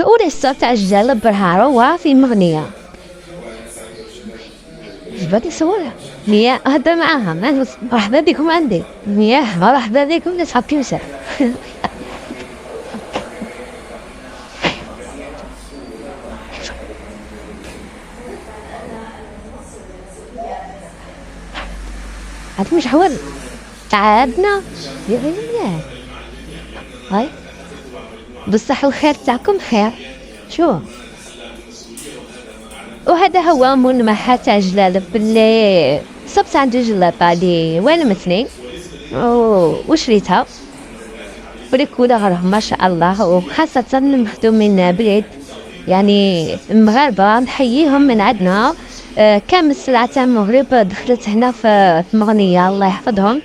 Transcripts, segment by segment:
ورثة تاع الجلب برهارو في مغنية جبتني صورة مياه هدا معاها مرحبا بكم عندي مياه مرحبا بكم نصحاب كيوسع هاد مش حول تعبنا يا هاي بالصحة والخير تاعكم خير شو وهذا هو من محل تاع جلالب باللي صبت عنده جلابة لي وين مثني وشريتها بريكولا غير ما شاء الله وخاصة المخدومين بريد يعني المغاربة نحييهم من عندنا كامل السلعة تاع المغرب دخلت هنا في مغنية الله يحفظهم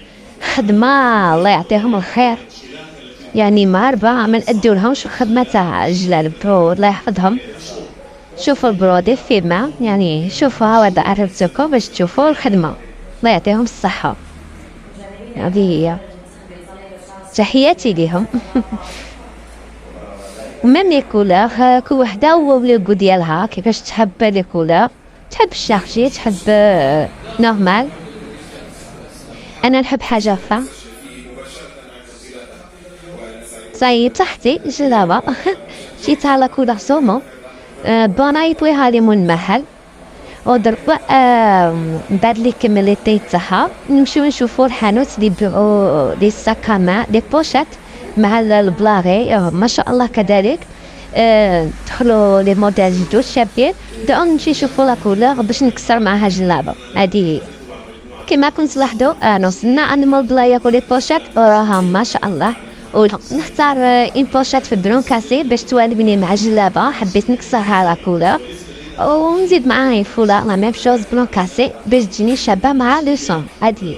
خدمة الله يعطيهم الخير يعني مغاربة ما نأديو لهمش الخدمة تاع جلالب الله يحفظهم شوفوا البرودي فيما يعني شوفوا هذا عرفتكم باش تشوفوا الخدمة الله يعطيهم الصحة هذه هي تحياتي ليهم ومام لي كولور كل وحده واللوغو ديالها كيفاش تحب لي كولور تحب الشارجي تحب نورمال انا نحب حاجه فا صاي صحتي جلابه جيت على كولور سومو بانا يطويها لي من المحل ودربا بعد لي كمليتي تاعها نمشيو نشوفو الحانوت اللي يبيعو لي ساكاما لي بوشات مع البلاغي ما شاء الله كذلك دخلوا لي موديل جدد شابين دعو نمشي نشوفو لا كولور باش نكسر معها جلابه هذه كما كنت لاحظوا انا وصلنا عند مول بلايا لي بوشات وراها ما شاء الله ونختار ان بوشات في برون كاسي باش توالبني مع جلابه حبيت نكسرها لا كولور ونزيد معاها فولا لا ميم شوز بلون كاسي باش تجيني شابه مع لو سون هذه